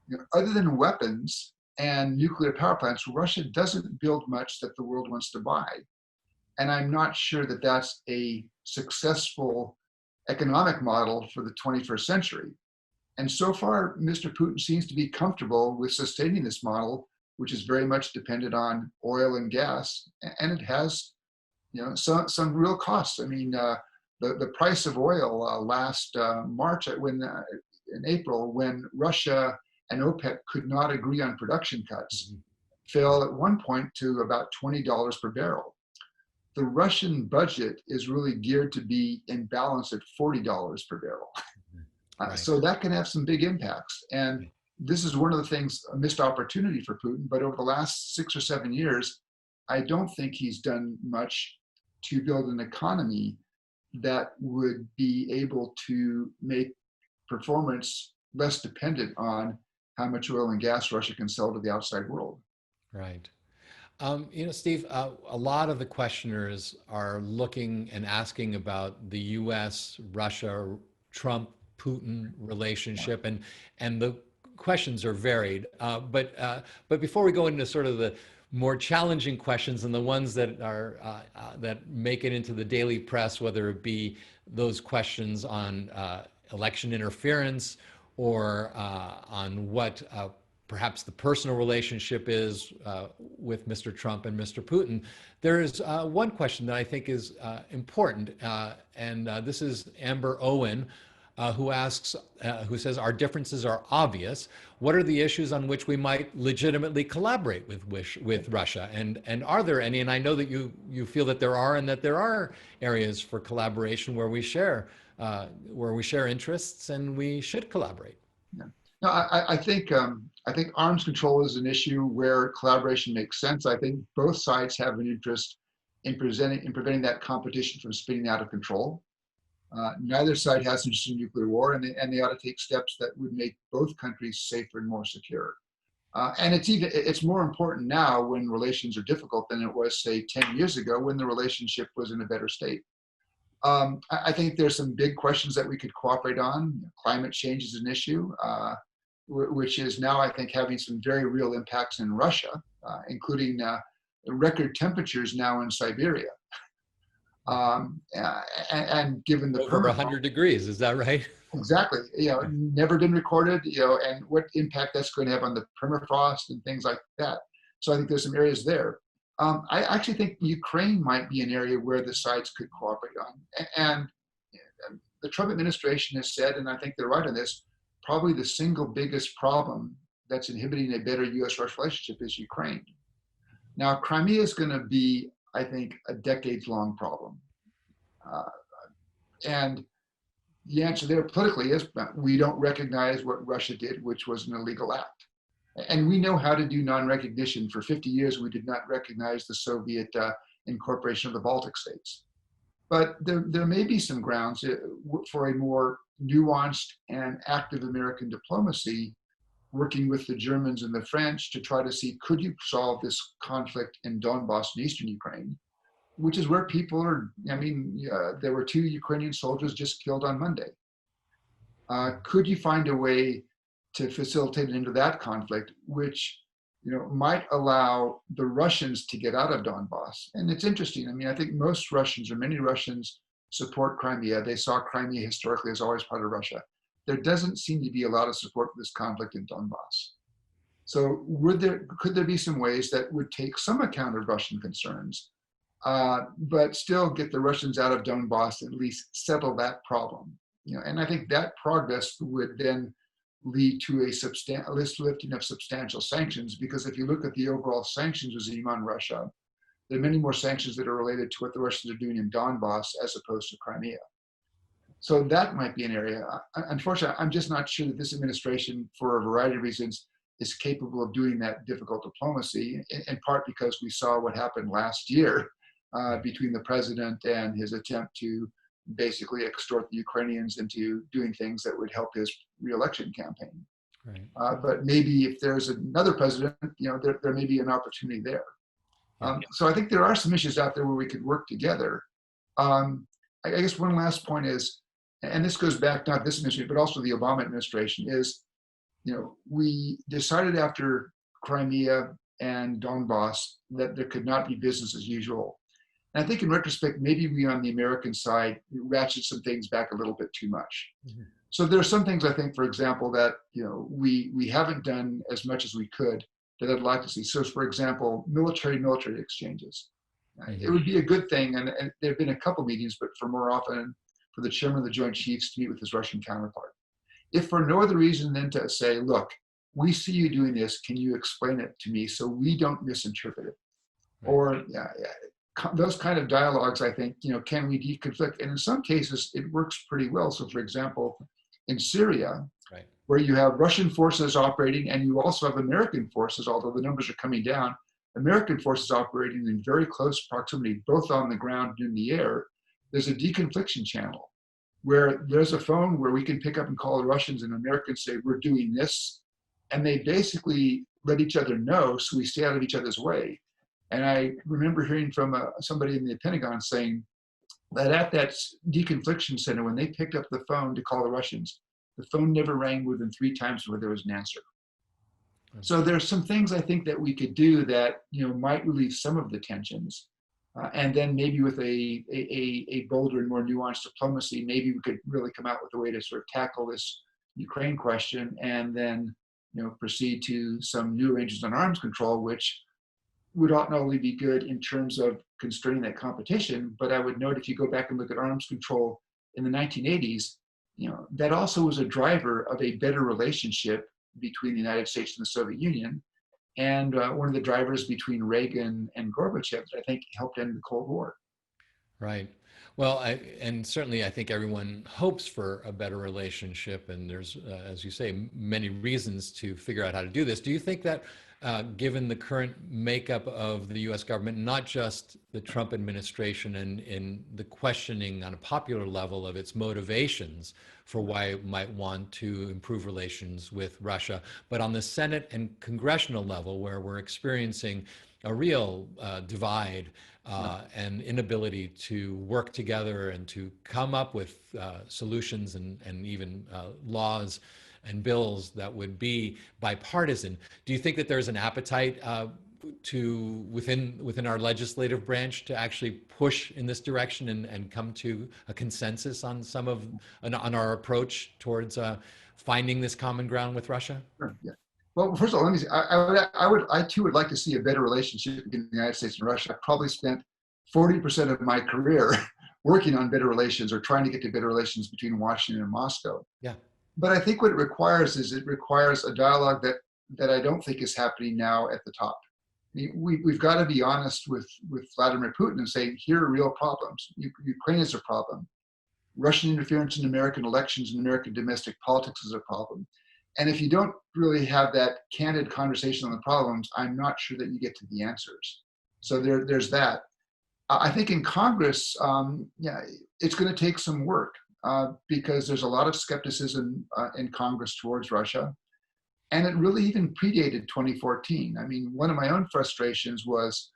S2: You know, other than weapons and nuclear power plants, Russia doesn't build much that the world wants to buy. And I'm not sure that that's a successful economic model for the 21st century. And so far, Mr. Putin seems to be comfortable with sustaining this model, which is very much dependent on oil and gas. And it has, you know, some real costs. I mean, the price of oil last March, in April, when Russia and OPEC could not agree on production cuts, fell at one point to about $20 per barrel. The Russian budget is really geared to be in balance at $40 per barrel. Right. So that can have some big impacts. And this is one of the things, a missed opportunity for Putin. But over the last 6 or 7 years, I don't think he's done much to build an economy that would be able to make performance less dependent on how much oil and gas Russia can sell to the outside world.
S1: Right. You know, Steve, a lot of the questioners are looking and asking about the U.S., Russia, Trump, Putin relationship, and the questions are varied. But before we go into sort of the more challenging questions and the ones that are that make it into the daily press, whether it be those questions on election interference or on what perhaps the personal relationship is with Mr. Trump and Mr. Putin, there is one question that I think is important, and this is Amber Owen, who asks, who says, our differences are obvious. What are the issues on which we might legitimately collaborate with Russia? And are there any? And I know that you feel that there are, and that there are areas for collaboration where we share interests and we should collaborate.
S2: Yeah. No, I think arms control is an issue where collaboration makes sense. I think both sides have an interest in preventing that competition from spinning out of control. Neither side has an interest in nuclear war, and they ought to take steps that would make both countries safer and more secure. And it's more important now when relations are difficult than it was, say, 10 years ago when the relationship was in a better state. I think there's some big questions that we could cooperate on. Climate change is an issue, which is now, I think, having some very real impacts in Russia, including record temperatures now in Siberia. And given the
S1: over 100 degrees, is that right?
S2: Exactly. You know, never been recorded. You know, and what impact that's going to have on the permafrost and things like that. So I think there's some areas there. I actually think Ukraine might be an area where the sides could cooperate on. And the Trump administration has said, and I think they're right on this, probably the single biggest problem that's inhibiting a better U.S.-Russia relationship is Ukraine. Now, Crimea is going to be, I think, a decades-long problem. And the answer there politically is we don't recognize what Russia did, which was an illegal act. And we know how to do non-recognition. For 50 years, we did not recognize the Soviet incorporation of the Baltic states. But there may be some grounds for a more nuanced and active American diplomacy, working with the Germans and the French to try to see, could you solve this conflict in Donbass and eastern Ukraine, which is where people are, I mean, there were 2 Ukrainian soldiers just killed on Monday. Could you find a way to facilitate an end to that conflict, which, you know, might allow the Russians to get out of Donbass? And it's interesting. I mean, I think most Russians, or many Russians, support Crimea. They saw Crimea historically as always part of Russia. There doesn't seem to be a lot of support for this conflict in Donbass. So could there be some ways that would take some account of Russian concerns, but still get the Russians out of Donbass, at least settle that problem? And I think that progress would then lead to a lifting of substantial sanctions, because if you look at the overall sanctions regime on Russia, there are many more sanctions that are related to what the Russians are doing in Donbass as opposed to Crimea. So that might be an area. Unfortunately, I'm just not sure that this administration, for a variety of reasons, is capable of doing that difficult diplomacy, in part because we saw what happened last year between the president and his attempt to basically extort the Ukrainians into doing things that would help his re-election campaign. Right. But maybe if there's another president, there may be an opportunity there. So I think there are some issues out there where we could work together. I guess one last point is, and this goes back not this administration, but also the Obama administration, is, we decided after Crimea and Donbass that there could not be business as usual. And I think in retrospect, maybe we on the American side ratchet some things back a little bit too much. Mm-hmm. So there are some things I think, for example, that we haven't done as much as we could that I'd like to see. So, for example, military exchanges. Mm-hmm. It would be a good thing, and there have been a couple meetings, but for more often, for the chairman of the Joint Chiefs to meet with his Russian counterpart. If for no other reason than to say, look, we see you doing this, can you explain it to me so we don't misinterpret it? Right. Or those kind of dialogues, I think, can we deconflict? And in some cases, it works pretty well. So, for example, in Syria, right, where you have Russian forces operating and you also have American forces, although the numbers are coming down, American forces operating in very close proximity, both on the ground and in the air, there's a deconfliction channel where there's a phone where we can pick up and call the Russians, and Americans say, we're doing this. And they basically let each other know, so we stay out of each other's way. And I remember hearing from somebody in the Pentagon saying that at that deconfliction center, when they picked up the phone to call the Russians, the phone never rang more than 3 times before there was an answer. So there's some things I think that we could do that might relieve some of the tensions. And then maybe with a bolder and more nuanced diplomacy, maybe we could really come out with a way to sort of tackle this Ukraine question and then proceed to some new arrangements on arms control, which would not only be good in terms of constraining that competition, but I would note if you go back and look at arms control in the 1980s, that also was a driver of a better relationship between the United States and the Soviet Union, and one of the drivers between Reagan and Gorbachev that I think helped end the Cold War.
S1: Right. Well, and certainly I think everyone hopes for a better relationship, and there's, as you say, many reasons to figure out how to do this. Do you think that given the current makeup of the U.S. government, not just the Trump administration and in the questioning on a popular level of its motivations for why it might want to improve relations with Russia, but on the Senate and congressional level, where we're experiencing a real divide and inability to work together and to come up with solutions and even laws and bills that would be bipartisan. Do you think that there's an appetite within our legislative branch to actually push in this direction and come to a consensus on on our approach towards finding this common ground with Russia?
S2: Sure, yeah. Well, first of all, let me say, I too would like to see a better relationship between the United States and Russia. I probably spent 40% of my career working on better relations or trying to get to better relations between Washington and Moscow.
S1: Yeah.
S2: But I think what it requires is a dialogue that I don't think is happening now at the top. I mean, we've got to be honest with Vladimir Putin and say, here are real problems. Ukraine is a problem. Russian interference in American elections and American domestic politics is a problem. And if you don't really have that candid conversation on the problems, I'm not sure that you get to the answers. So there's that. I think in Congress, it's going to take some work because there's a lot of skepticism in Congress towards Russia. And it really even predated 2014. I mean, one of my own frustrations was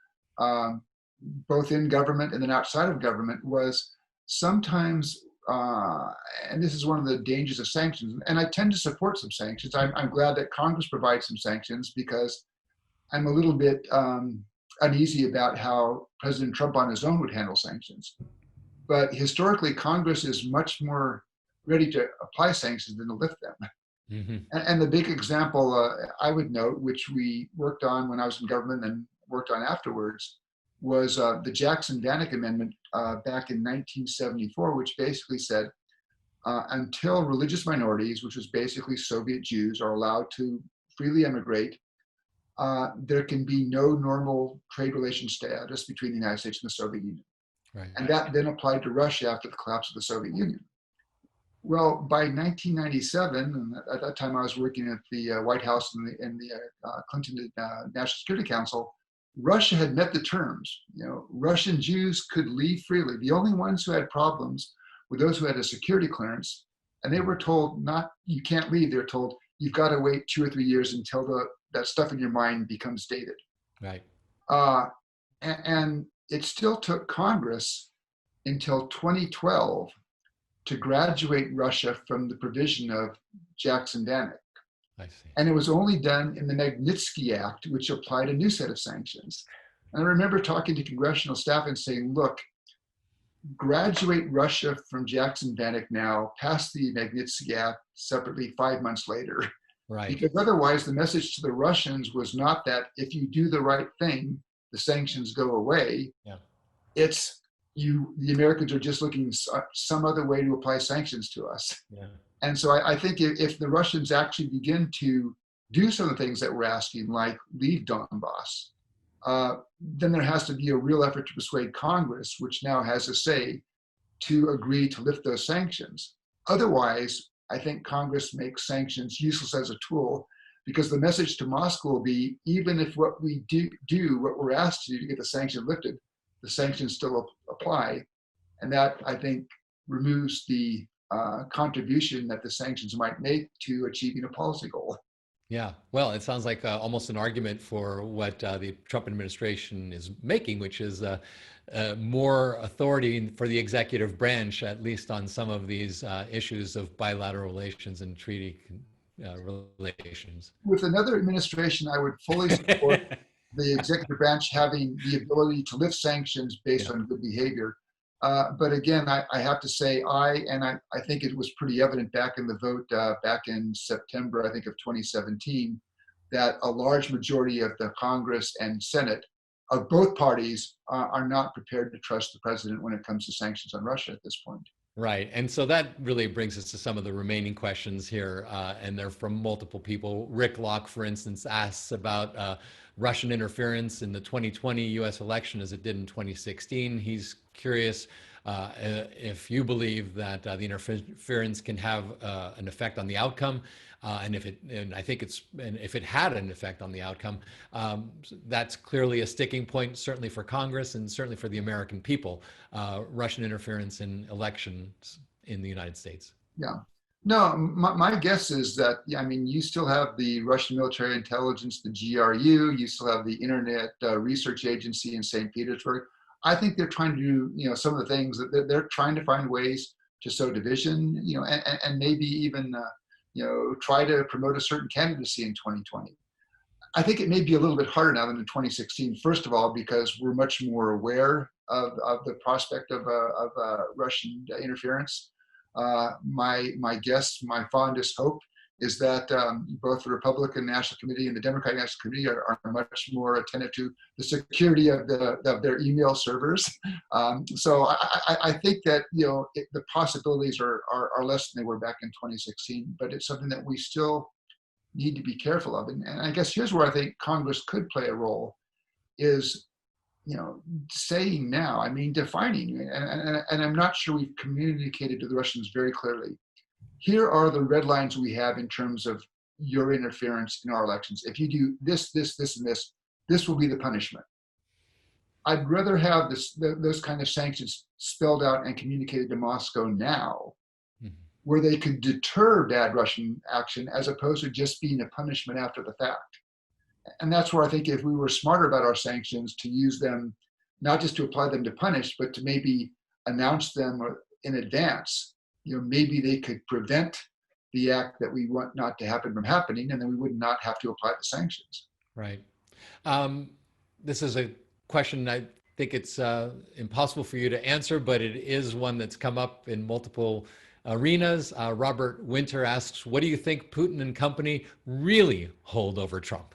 S2: both in government and then outside of government was sometimes and this is one of the dangers of sanctions, and I tend to support some sanctions. I'm glad that Congress provides some sanctions because I'm a little bit uneasy about how President Trump on his own would handle sanctions. But historically, Congress is much more ready to apply sanctions than to lift them.
S1: Hmm.
S2: And the big example I would note, which we worked on when I was in government and worked on afterwards, was the Jackson-Vanik Amendment back in 1974, which basically said until religious minorities, which was basically Soviet Jews, are allowed to freely emigrate, there can be no normal trade relation status between the United States and the Soviet Union.
S1: Right.
S2: And that then applied to Russia after the collapse of the Soviet Union. Well, by 1997, and at that time I was working at the White House and the Clinton National Security Council, Russia had met the terms. Russian Jews could leave freely. The only ones who had problems were those who had a security clearance, and they were told not, you can't leave. They were told, you've got to wait 2 or 3 years until that stuff in your mind becomes dated.
S1: Right.
S2: And it still took Congress until 2012 to graduate Russia from the provision of Jackson-Vanik.
S1: I see.
S2: And it was only done in the Magnitsky Act, which applied a new set of sanctions. And I remember talking to congressional staff and saying, look, graduate Russia from Jackson-Vanik now, pass the Magnitsky Act separately 5 months later.
S1: Right.
S2: Because otherwise the message to the Russians was not that if you do the right thing, the sanctions go away.
S1: Yeah.
S2: It's the Americans are just looking some other way to apply sanctions to us.
S1: Yeah.
S2: And so I think if the Russians actually begin to do some of the things that we're asking, like leave Donbass, then there has to be a real effort to persuade Congress, which now has a say, to agree to lift those sanctions. Otherwise, I think Congress makes sanctions useless as a tool, because the message to Moscow will be, even if what we do what we're asked to do to get the sanction lifted, the sanctions still apply. And that, I think, removes the contribution that the sanctions might make to achieving a policy goal.
S1: Yeah, well, it sounds like almost an argument for what the Trump administration is making, which is more authority for the executive branch, at least on some of these issues of bilateral relations and treaty relations.
S2: With another administration, I would fully support the executive branch having the ability to lift sanctions based on good behavior. But again, I have to say, I think it was pretty evident back in the vote back in September, I think of 2017, that a large majority of the Congress and Senate of both parties are not prepared to trust the president when it comes to sanctions on Russia at this point.
S1: Right. And so that really brings us to some of the remaining questions here, and they're from multiple people. Rick Locke, for instance, asks about Russian interference in the 2020 U.S. election as it did in 2016. He's curious if you believe that the interference can have an effect on the outcome, and if it had an effect on the outcome, that's clearly a sticking point, certainly for Congress and certainly for the American people. Russian interference in elections in the United States.
S2: Yeah. No, my guess is that, you still have the Russian military intelligence, the GRU, you still have the Internet Research Agency in St. Petersburg. I think they're trying to do, some of the things that they're trying to find ways to sow division, and maybe even, try to promote a certain candidacy in 2020. I think it may be a little bit harder now than in 2016, first of all, because we're much more aware of the prospect of Russian interference. My guess, my fondest hope is that both the Republican National Committee and the Democratic National Committee are much more attentive to the security of their email servers. So I think that the possibilities are less than they were back in 2016, but it's something that we still need to be careful of. And I guess here's where I think Congress could play a role is, saying now, defining, and I'm not sure we've communicated to the Russians very clearly. Here are the red lines we have in terms of your interference in our elections. If you do this, this, this, and this will be the punishment. I'd rather have those kind of sanctions spelled out and communicated to Moscow now, where they could deter bad Russian action as opposed to just being a punishment after the fact. And that's where I think if we were smarter about our sanctions, to use them, not just to apply them to punish, but to maybe announce them in advance, maybe they could prevent the act that we want not to happen from happening, and then we would not have to apply the sanctions.
S1: Right. This is a question I think it's impossible for you to answer, but it is one that's come up in multiple arenas. Robert Winter asks, what do you think Putin and company really hold over Trump?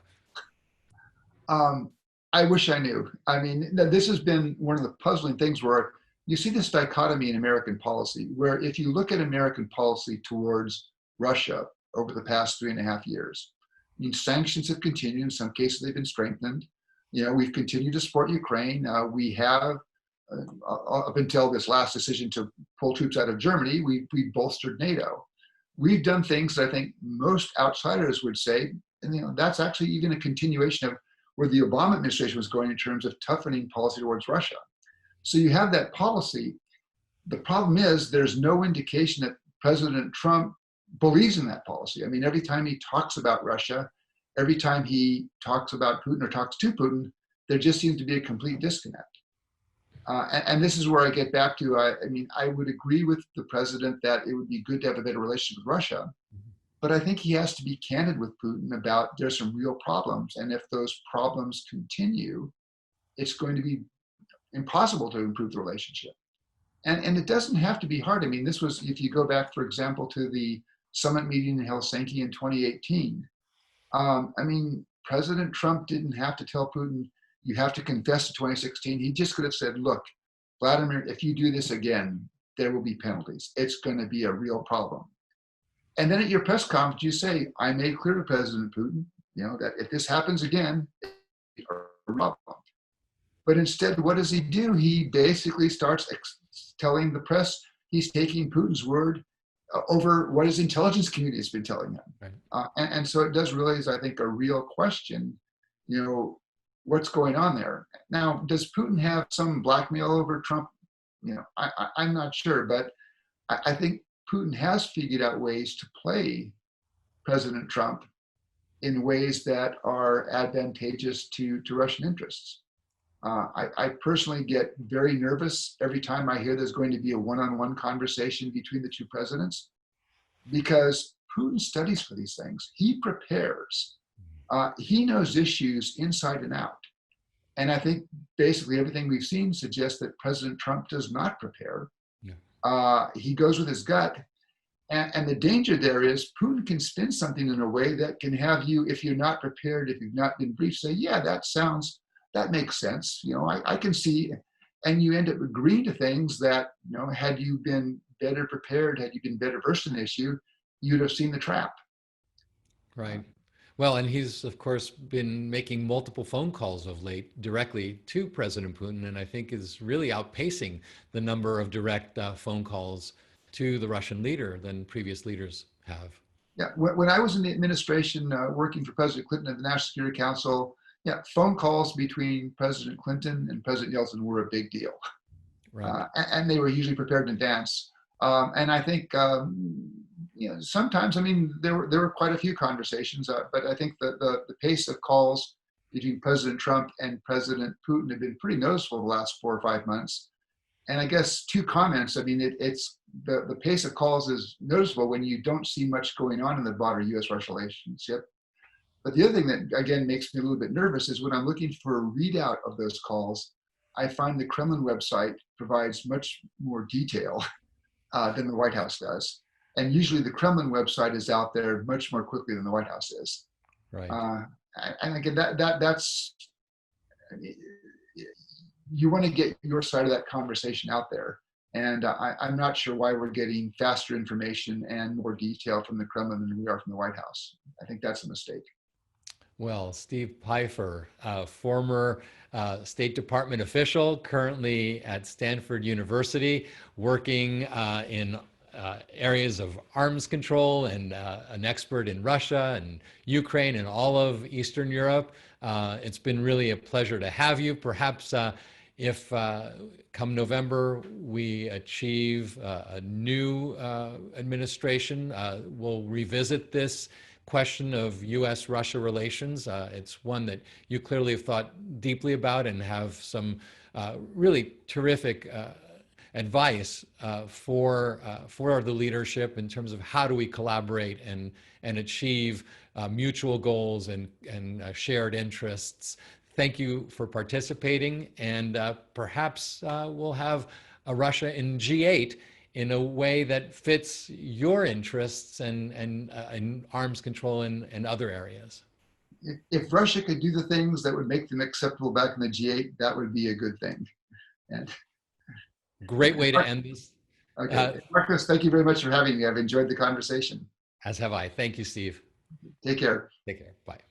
S2: I wish I knew. I mean, this has been one of the puzzling things where you see this dichotomy in American policy, where if you look at American policy towards Russia over the past 3.5 years, I mean, sanctions have continued. In some cases, they've been strengthened. We've continued to support Ukraine. We have, up until this last decision to pull troops out of Germany, we bolstered NATO. We've done things that I think most outsiders would say, and that's actually even a continuation of where the Obama administration was going in terms of toughening policy towards Russia. So you have that policy. The problem is there's no indication that President Trump believes in that policy. I mean, every time he talks about Russia, every time he talks about Putin or talks to Putin, there just seems to be a complete disconnect. And this is where I get back to, I mean, I would agree with the president that it would be good to have a better relationship with Russia, but I think he has to be candid with Putin about there's some real problems. And if those problems continue, it's going to be impossible to improve the relationship. And it doesn't have to be hard. I mean, this was, if you go back, for example, to the summit meeting in Helsinki in 2018, I mean, President Trump didn't have to tell Putin, you have to confess to 2016. He just could have said, look, Vladimir, if you do this again, there will be penalties. It's going to be a real problem. And then at your press conference, you say, I made clear to President Putin, that if this happens again, it's a problem. But instead, what does he do? He basically starts telling the press he's taking Putin's word over what his intelligence community has been telling him. Right. And so it does raise, I think, a real question, what's going on there? Now, does Putin have some blackmail over Trump? I'm not sure, but I think Putin has figured out ways to play President Trump in ways that are advantageous to Russian interests. I personally get very nervous every time I hear there's going to be a one-on-one conversation between the two presidents, because Putin studies for these things. He prepares. He knows issues inside and out. And I think basically everything we've seen suggests that President Trump does not prepare. Yeah. He goes with his gut. And the danger there is Putin can spin something in a way that can have you, if you're not prepared, if you've not been briefed, say, yeah, that makes sense. I can see, and you end up agreeing to things that, had you been better prepared, had you been better versed in the issue, you'd have seen the trap.
S1: Right. Well, and he's, of course, been making multiple phone calls of late directly to President Putin, and I think is really outpacing the number of direct phone calls to the Russian leader than previous leaders have.
S2: Yeah, when I was in the administration working for President Clinton at the National Security Council, yeah, phone calls between President Clinton and President Yeltsin were a big deal. Right. And they were usually prepared in advance. And I think, sometimes, I mean, there were quite a few conversations, but I think the pace of calls between President Trump and President Putin have been pretty noticeable the last 4 or 5 months. And I guess 2 comments. I mean, it's the pace of calls is noticeable when you don't see much going on in the broader U.S.-Russia relationship. But the other thing that, again, makes me a little bit nervous is when I'm looking for a readout of those calls, I find the Kremlin website provides much more detail than the White House does. And usually the Kremlin website is out there much more quickly than the White House is. Right. And again, that's, you want to get your side of that conversation out there. And I'm not sure why we're getting faster information and more detail from the Kremlin than we are from the White House. I think that's a mistake.
S1: Well, Steve Pifer, former State Department official, currently at Stanford University, working in areas of arms control, and an expert in Russia and Ukraine and all of Eastern Europe. It's been really a pleasure to have you. Perhaps if come November we achieve a new administration, we'll revisit this question of U.S.-Russia relations. It's one that you clearly have thought deeply about and have some really terrific advice for the leadership in terms of how do we collaborate and achieve mutual goals and shared interests. Thank you for participating, and perhaps we'll have a Russia in G8 in a way that fits your interests and arms control in other areas.
S2: If Russia could do the things that would make them acceptable back in the G8, that would be a good thing. And
S1: great way to end this.
S2: Okay, Marcus, thank you very much for having me. I've enjoyed the conversation.
S1: As have I. Thank you, Steve.
S2: Take care.
S1: Take care. Bye.